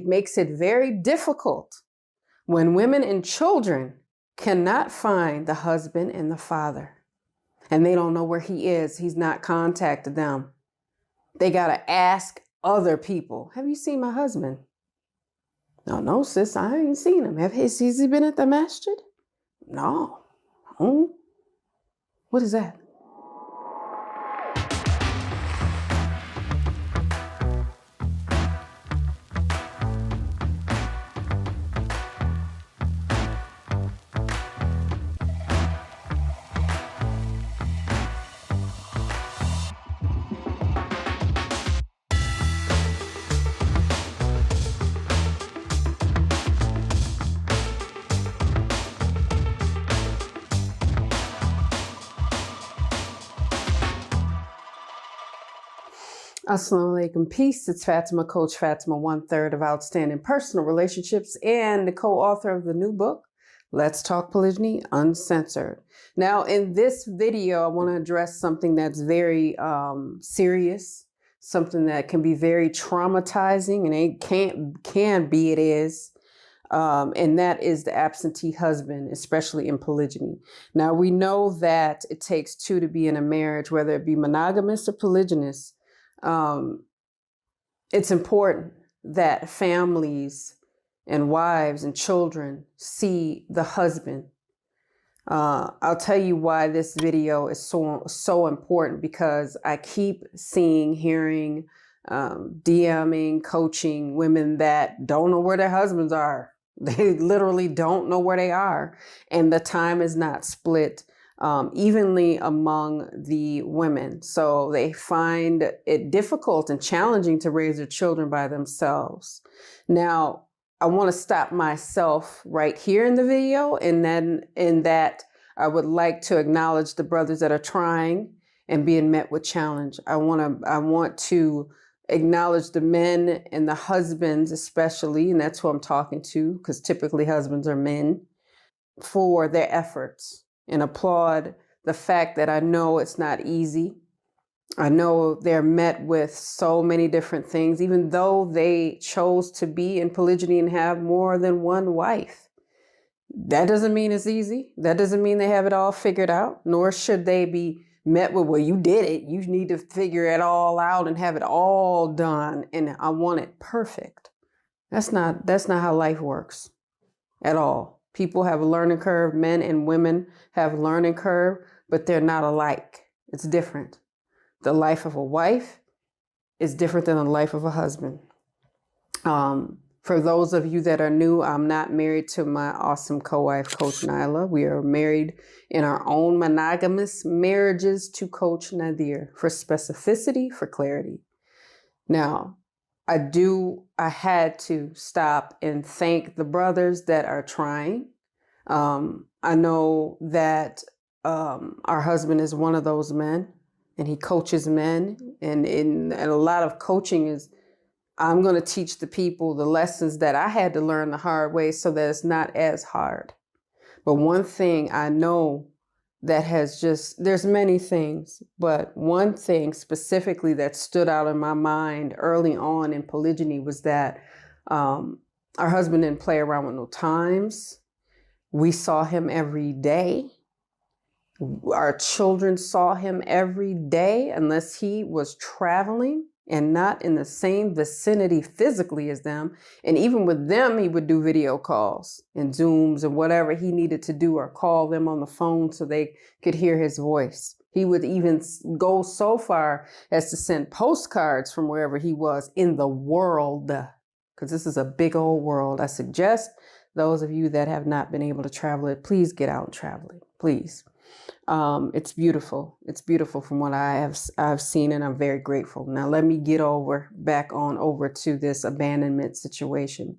makes it very difficult when women and children cannot find the husband and the father, and they don't know where he is. He's not contacted them. They got to ask other people, have you seen my husband? No, sis, I ain't seen him. Has he been at the masjid? No. Oh. What is that? Assalamu alaikum. Peace. It's Fatimah, Coach Fatimah, 1/3 of Outstanding Personal Relationships and the co-author of the new book, Let's Talk Polygyny Uncensored. Now, in this video, I want to address something that's very serious, something that can be very traumatizing, and it is. And that is the absentee husband, especially in polygyny. Now, we know that it takes two to be in a marriage, whether it be monogamous or polygynous. It's important that families and wives and children see the husband. I'll tell you why this video is so important, because I keep hearing, DMing, coaching women that don't know where their husbands are. They literally don't know where they are, and the time is not split evenly among the women. So they find it difficult and challenging to raise their children by themselves. Now, I want to stop myself right here in the video, and then in that I would like to acknowledge the brothers that are trying and being met with challenge. I want to acknowledge the men and the husbands especially, and that's who I'm talking to, because typically husbands are men, for their efforts, and applaud the fact that I know it's not easy. I know they're met with so many different things, even though they chose to be in polygyny and have more than one wife. That doesn't mean it's easy. That doesn't mean they have it all figured out, nor should they be met with, well, you did it. You need to figure it all out and have it all done. And I want it perfect. That's not how life works at all. People have a learning curve. Men and women have a learning curve, but they're not alike. It's different. The life of a wife is different than the life of a husband. For those of you that are new, I'm not married to my awesome co-wife, Coach Nyla. We are married in our own monogamous marriages to Coach Nazir, for specificity, for clarity. Now, I had to stop and thank the brothers that are trying. I know that our husband is one of those men, and he coaches men. And a lot of coaching is, I'm going to teach the people the lessons that I had to learn the hard way so that it's not as hard. But one thing I know that there's many things, but one thing specifically that stood out in my mind early on in polygyny was that our husband didn't play around with no times. We saw him every day. Our children saw him every day, unless he was traveling and not in the same vicinity physically as them. And even with them, he would do video calls and Zooms and whatever he needed to do, or call them on the phone so they could hear his voice. He would even go so far as to send postcards from wherever he was in the world, because this is a big old world. I suggest those of you that have not been able to travel it, please get out and travel it, please. It's beautiful. It's beautiful from what I've seen, and I'm very grateful. Now let me get back over to this abandonment situation.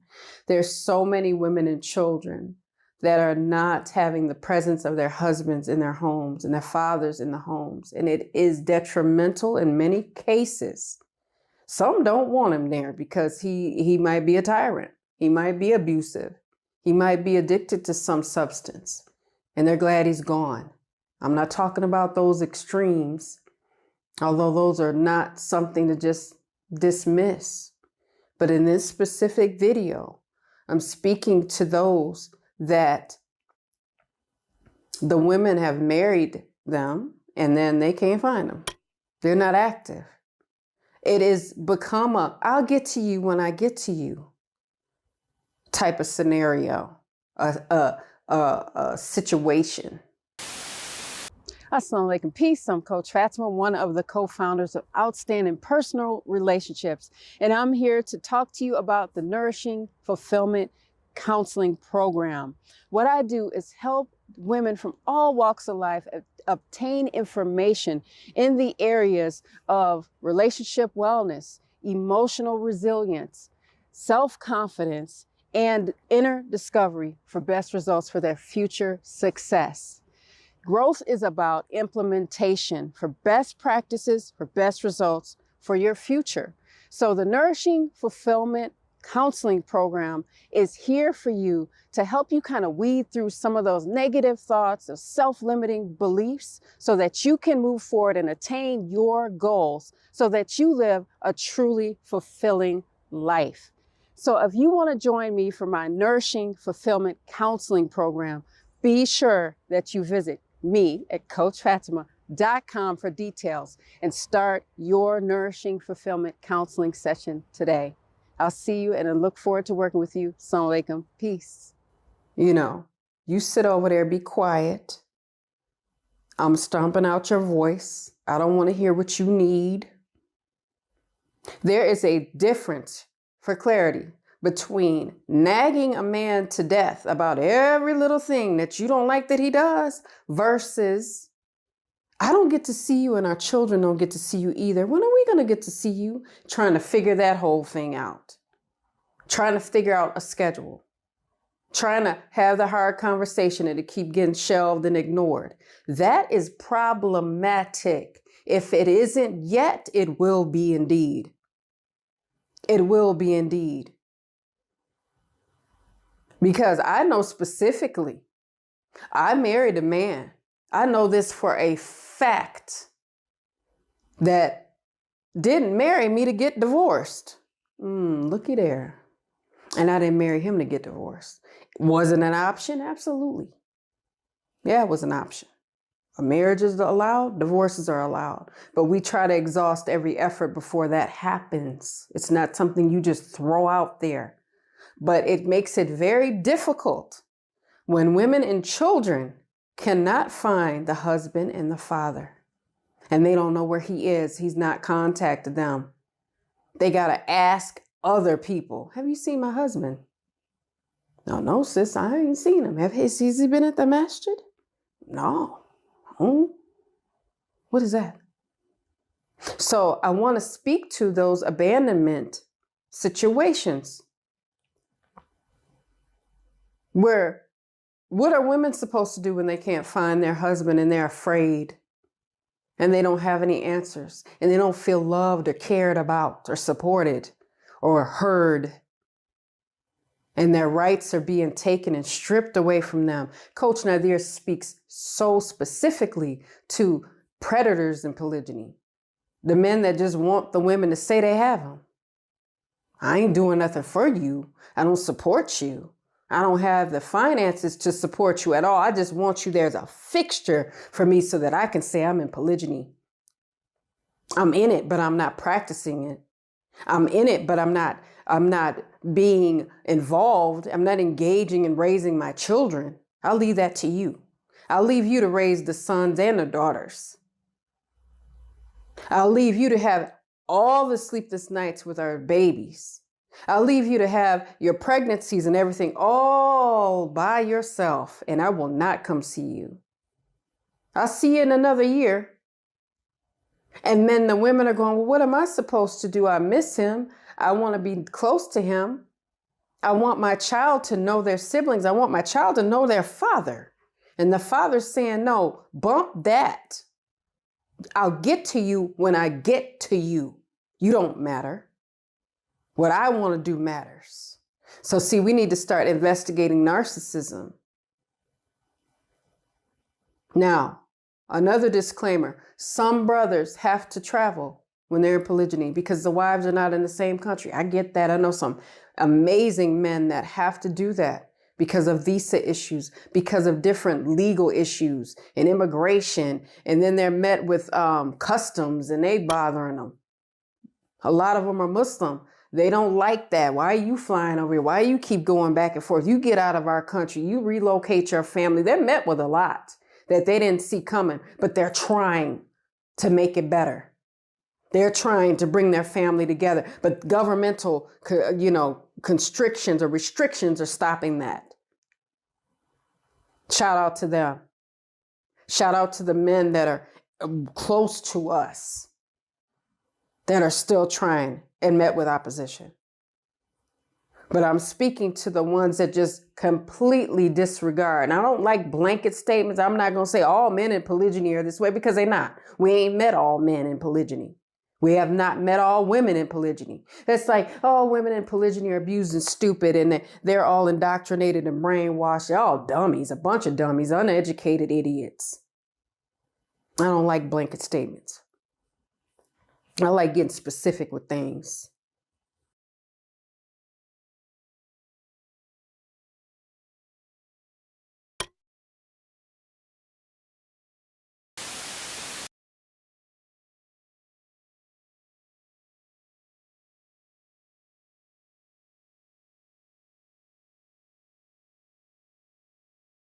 There's so many women and children that are not having the presence of their husbands in their homes and their fathers in the homes, and it is detrimental in many cases. Some don't want him there because he might be a tyrant. He might be abusive. He might be addicted to some substance, and they're glad he's gone. I'm not talking about those extremes, although those are not something to just dismiss. But in this specific video, I'm speaking to those that the women have married them and then they can't find them. They're not active. It is become a I'll get to you when I get to you type of scenario, a situation. Assalamu alaikum. Peace. I'm Coach Fatimah, one of the co-founders of Outstanding Personal Relationships. And I'm here to talk to you about the Nourishing Fulfillment Counseling Program. What I do is help women from all walks of life obtain information in the areas of relationship wellness, emotional resilience, self-confidence, and inner discovery for best results for their future success. Growth is about implementation for best practices, for best results for your future. So the Nourishing Fulfillment Counseling Program is here for you to help you kind of weed through some of those negative thoughts of self-limiting beliefs so that you can move forward and attain your goals so that you live a truly fulfilling life. So if you want to join me for my Nourishing Fulfillment Counseling Program, be sure that you visit me at CoachFatimah.com for details and start your Nourishing Fulfillment Counseling session today. I'll see you and I look forward to working with you. Assalamu alaikum. Peace. You know, you sit over there, be quiet. I'm stomping out your voice. I don't want to hear what you need. There is a difference, for clarity, between nagging a man to death about every little thing that you don't like that he does versus I don't get to see you and our children don't get to see you either. When are we going to get to see you? Trying to figure that whole thing out. Trying to figure out a schedule. Trying to have the hard conversation and to keep getting shelved and ignored. That is problematic. If it isn't yet, it will be indeed. It will be indeed. Because I know specifically, I married a man. I know this for a fact that didn't marry me to get divorced. Looky there. And I didn't marry him to get divorced. Was it an option? Absolutely. Yeah, it was an option. A marriage is allowed, divorces are allowed. But we try to exhaust every effort before that happens. It's not something you just throw out there. But it makes it very difficult when women and children cannot find the husband and the father. And they don't know where he is. He's not contacted them. They got to ask other people. Have you seen my husband? No, sis, I ain't seen him. Has he been at the masjid? No. What is that? So I want to speak to those abandonment situations. Where, what are women supposed to do when they can't find their husband and they're afraid and they don't have any answers and they don't feel loved or cared about or supported or heard and their rights are being taken and stripped away from them? Coach Nazir speaks so specifically to predators in polygyny, the men that just want the women to say they have them. I ain't doing nothing for you. I don't support you. I don't have the finances to support you at all. I just want you there as a fixture for me so that I can say I'm in polygyny. I'm in it, but I'm not practicing it. I'm in it, but I'm not being involved. I'm not engaging in raising my children. I'll leave that to you. I'll leave you to raise the sons and the daughters. I'll leave you to have all the sleepless nights with our babies. I'll leave you to have your pregnancies and everything all by yourself, and I will not come see you. I'll see you in another year. And then the women are going, well, what am I supposed to do? I miss him. I want to be close to him. I want my child to know their siblings. I want my child to know their father. And the father's saying, no, bump that. I'll get to you when I get to you. You don't matter. What I want to do matters. So see, we need to start investigating narcissism. Now, another disclaimer, some brothers have to travel when they're in polygyny because the wives are not in the same country. I get that. I know some amazing men that have to do that because of visa issues, because of different legal issues and immigration. And then they're met with customs and they bothering them. A lot of them are Muslim. They don't like that. Why are you flying over here? Why you keep going back and forth? You get out of our country. You relocate your family. They're met with a lot that they didn't see coming, but they're trying to make it better. They're trying to bring their family together, but governmental, constrictions or restrictions are stopping that. Shout out to them. Shout out to the men that are close to us that are still trying and met with opposition. But I'm speaking to the ones that just completely disregard. And I don't like blanket statements. I'm not going to say all men in polygyny are this way because they're not. We ain't met all men in polygyny. We have not met all women in polygyny. It's like, oh, women in polygyny are abused and stupid and they're all indoctrinated and brainwashed. They're all dummies, a bunch of dummies, uneducated idiots. I don't like blanket statements. I like getting specific with things.